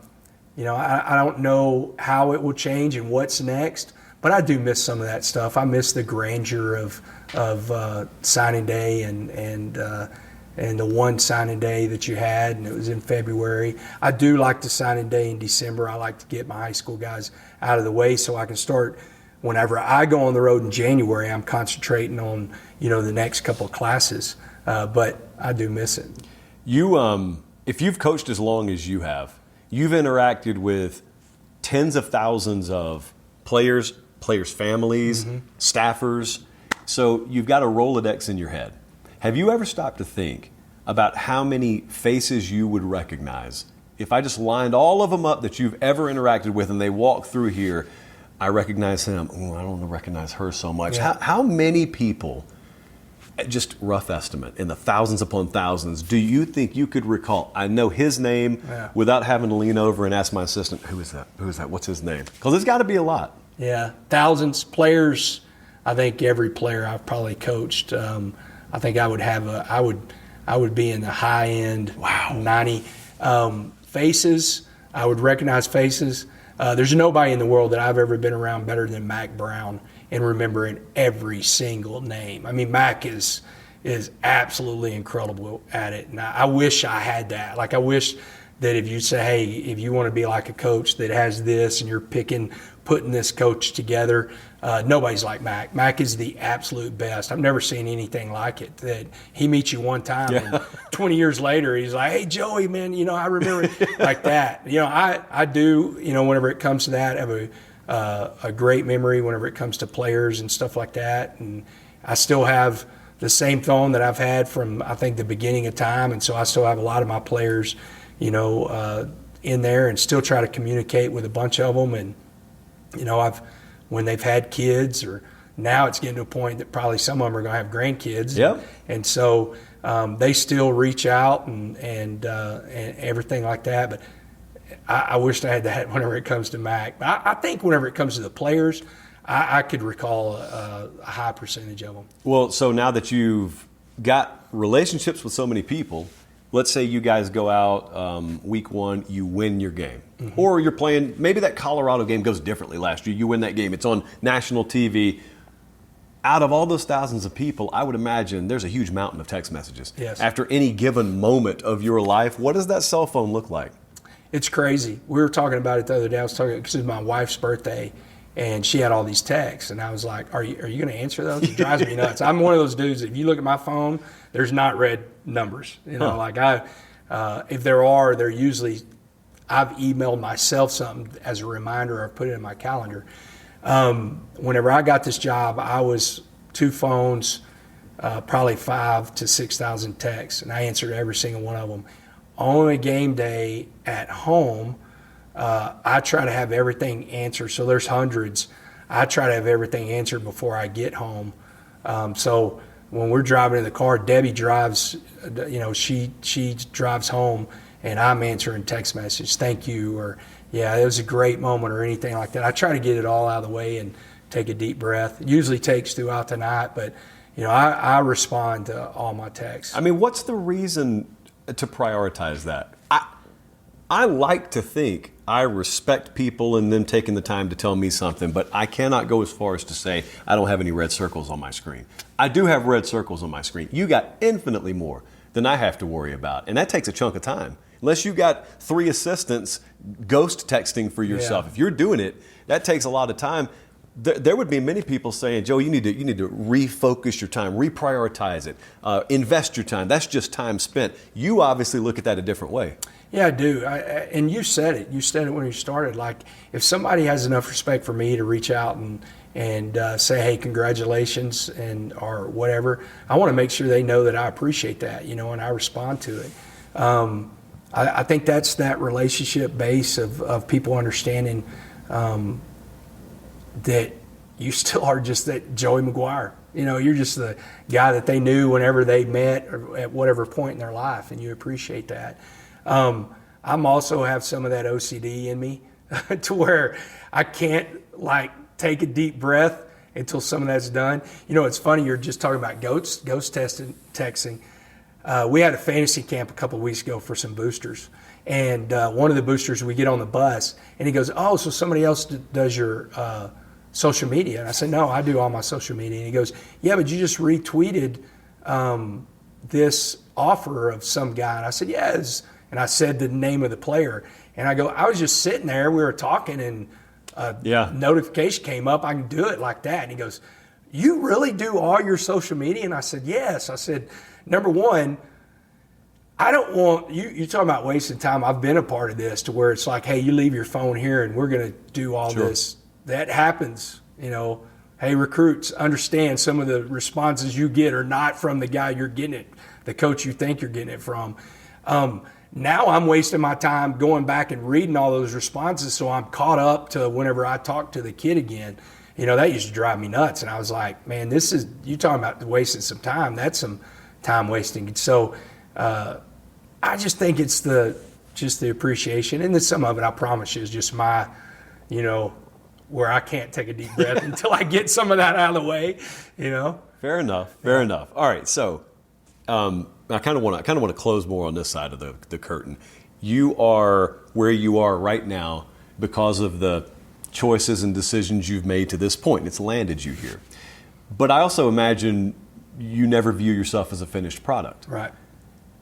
I don't know how it will change and what's next, but I do miss some of that stuff. I miss the grandeur of signing day and the one signing day that you had, and it was in February. I do like the signing day in December. I like to get my high school guys out of the way so I can start. Whenever I go on the road in January, I'm concentrating on the next couple of classes, but I do miss it. You, if you've coached as long as you have, you've interacted with tens of thousands of players, families, staffers. So you've got a Rolodex in your head. Have you ever stopped to think about how many faces you would recognize if I just lined all of them up that you've ever interacted with and they walk through here? I recognize him. Oh, I don't recognize her so much. Yeah. How many people, just rough estimate, in the thousands upon thousands, do you think you could recall? I know his name without having to lean over and ask my assistant, who is that? Who is that? What's his name? Because there's got to be a lot. Yeah, thousands. Players, I think every player I've probably coached, I think I would have I would be in the high end, 90. Faces, I would recognize faces. There's nobody in the world that I've ever been around better than Mac Brown in remembering every single name. I mean, Mac is absolutely incredible at it, and I wish I had that. Like, I wish that if you say, hey, if you want to be like a coach that has this and you're putting this coach together, nobody's like Mac. Mac is the absolute best. I've never seen anything like it. That he meets you one time and 20 years later, he's like, hey, Joey, man, I remember like that. I do, whenever it comes to that, I have a great memory whenever it comes to players and stuff like that. And I still have the same phone that I've had from, I think, the beginning of time. And so I still have a lot of my players, in there, and still try to communicate with a bunch of them. And, when they've had kids, or now it's getting to a point that probably some of them are going to have grandkids. Yep. And so they still reach out and everything like that. But I wish I had that whenever it comes to Mac. I think whenever it comes to the players, I could recall a high percentage of them. Well, so now that you've got relationships with so many people, let's say you guys go out week one, you win your game. Mm-hmm. Or you're playing, maybe that Colorado game goes differently last year. You win that game. It's on national TV. Out of all those thousands of people, I would imagine there's a huge mountain of text messages. Yes. After any given moment of your life, what does that cell phone look like? It's crazy. We were talking about it the other day. I was talking because it was my wife's birthday, and she had all these texts, and I was like, are you going to answer those? It drives me nuts. I'm one of those dudes, if you look at my phone, there's not red numbers. If there are, they're usually, I've emailed myself something as a reminder or put it in my calendar. Whenever I got this job, I was 2 phones, probably 5,000 to 6,000 texts, and I answered every single one of them. On a game day at home, I try to have everything answered. So there's hundreds. I try to have everything answered before I get home. So when we're driving in the car, Debbie drives, she drives home, and I'm answering text message, thank you, or yeah, it was a great moment, or anything like that. I try to get it all out of the way and take a deep breath. It usually takes throughout the night, but I respond to all my texts. I mean, what's the reason to prioritize that? I like to think I respect people and them taking the time to tell me something, but I cannot go as far as to say I don't have any red circles on my screen. I do have red circles on my screen. You got infinitely more than I have to worry about, and that takes a chunk of time. Unless you got 3 assistants ghost texting for yourself. Yeah. If you're doing it, that takes a lot of time. There would be many people saying, Joe, you need to refocus your time, reprioritize it, invest your time. That's just time spent. You obviously look at that a different way. Yeah, I do. And you said it. You said it when you started. Like, if somebody has enough respect for me to reach out and say, hey, congratulations, or whatever, I want to make sure they know that I appreciate that, and I respond to it. I think that's that relationship base of people understanding that you still are just that Joey McGuire. You're just the guy that they knew whenever they met or at whatever point in their life, and you appreciate that. I'm also have some of that OCD in me to where I can't take a deep breath until some of that's done. It's funny, you're just talking about ghost texting. We had a fantasy camp a couple of weeks ago for some boosters, and one of the boosters, we get on the bus, and he goes, oh, so somebody else does your social media? And I said, no, I do all my social media. And he goes, yeah, but you just retweeted this offer of some guy. And I said, yes. And I said the name of the player. And I go, I was just sitting there, we were talking, and notification came up, I can do it like that. And he goes, you really do all your social media? And I said, yes. I said, number one, I don't want, you're talking about wasting time. I've been a part of this to where it's like, hey, you leave your phone here and we're going to do all this. That happens, Hey, recruits, understand some of the responses you get are not from the guy you're getting it, the coach you think you're getting it from. Now I'm wasting my time going back and reading all those responses, so I'm caught up to whenever I talk to the kid again. That used to drive me nuts. And I was like, man, you talking about wasting some time. That's some time wasting. So I just think it's the appreciation. And then some of it, I promise you, is just my, where I can't take a deep breath until I get some of that out of the way, Fair enough. Fair enough. All right. So I kind of want to close more on this side of the curtain. You are where you are right now because of the choices and decisions you've made to this point. It's landed you here. But I also imagine you never view yourself as a finished product. Right.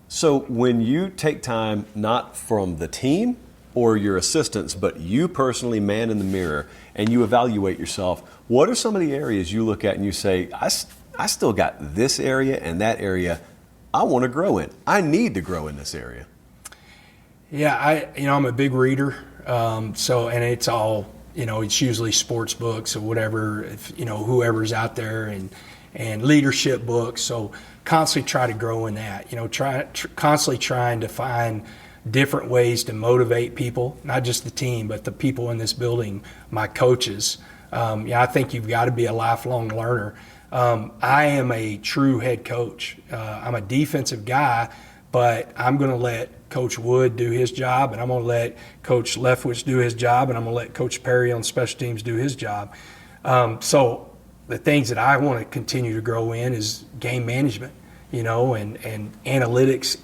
So when you take time, not from the team or your assistants, but you personally, man in the mirror, and you evaluate yourself, what are some of the areas you look at and you say, I still got this area and that area I want to grow in. I need to grow in this area. Yeah, I'm a big reader. And it's all, it's usually sports books or whatever, whoever's out there, and leadership books. So constantly try to grow in that, constantly trying to find different ways to motivate people, not just the team, but the people in this building, my coaches. I think you've got to be a lifelong learner. I am a true head coach. I'm a defensive guy, but I'm going to let Coach Wood do his job, and I'm going to let Coach Leftwich do his job, and I'm going to let Coach Perry on special teams do his job. So the things that I want to continue to grow in is game management, and analytics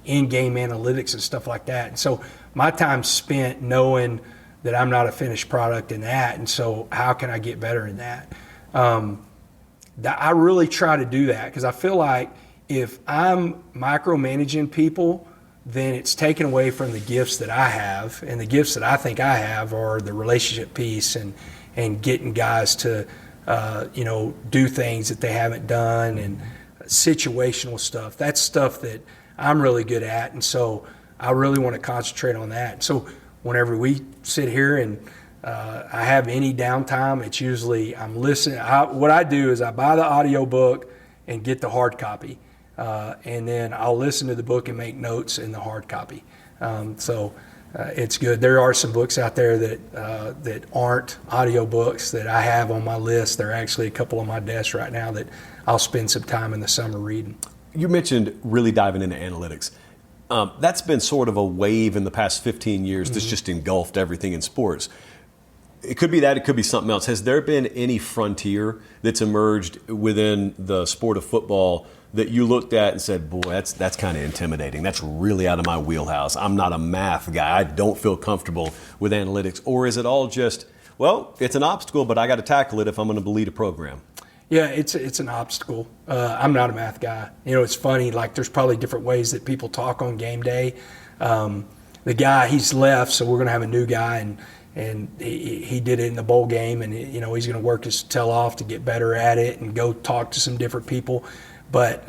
in-game analytics and stuff like that. And so my time's spent knowing that I'm not a finished product in that, and so how can I get better in that? I really try to do that because I feel like if I'm micromanaging people, then it's taken away from the gifts that I have, and the gifts that I think I have are the relationship piece and getting guys to do things that they haven't done, and situational stuff. That's stuff that I'm really good at, and so I really want to concentrate on that. So whenever we sit here and I have any downtime, it's usually I'm listening. What I do is I buy the audio book and get the hard copy, and then I'll listen to the book and make notes in the hard copy. It's good. There are some books out there that aren't audio books that I have on my list. There are actually a couple on my desk right now that I'll spend some time in the summer reading. You mentioned really diving into analytics. That's been sort of a wave in the past 15 years that's just engulfed everything in sports. It could be that, it could be something else. Has there been any frontier that's emerged within the sport of football that you looked at and said, boy, that's kind of intimidating. That's really out of my wheelhouse. I'm not a math guy. I don't feel comfortable with analytics. Or is it all just, well, it's an obstacle, but I got to tackle it if I'm going to lead a program? Yeah, it's an obstacle. I'm not a math guy. It's funny, like there's probably different ways that people talk on game day. The guy, he's left, so we're going to have a new guy, and he did it in the bowl game, and he's going to work his tail off to get better at it and go talk to some different people. But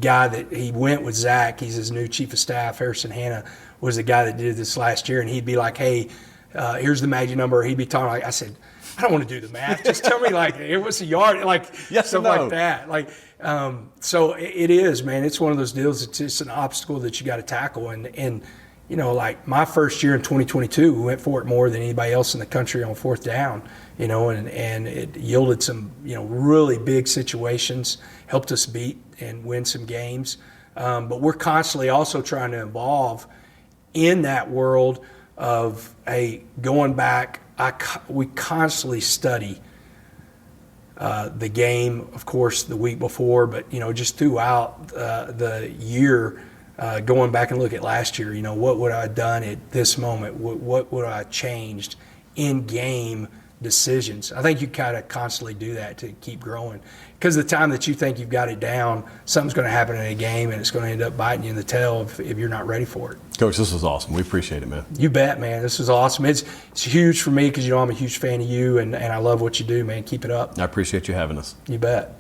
guy that he went with, Zach, he's his new chief of staff, Harrison Hanna, was the guy that did this last year, and he'd be like, hey, here's the magic number. He'd be talking like, I said, I don't want to do the math. Just tell me like it was a yard, like yes, stuff like that. Like, so it is, man. It's one of those deals. It's just an obstacle that you got to tackle. And like my first year in 2022, we went for it more than anybody else in the country on fourth down. And it yielded some really big situations, helped us beat and win some games. But we're constantly also trying to evolve in that world of going back. We constantly study the game, of course, the week before, but just throughout the year, going back and look at last year. What would I have done at this moment? What would I have changed in game decisions? I think you kind of constantly do that to keep growing, because the time that you think you've got it down, something's going to happen in a game, and it's going to end up biting you in the tail if you're not ready for it. Coach, this was awesome. We appreciate it, man. You bet, man. This is awesome. It's huge for me because I'm a huge fan of you, and I love what you do, man. Keep it up. I appreciate you having us. You bet.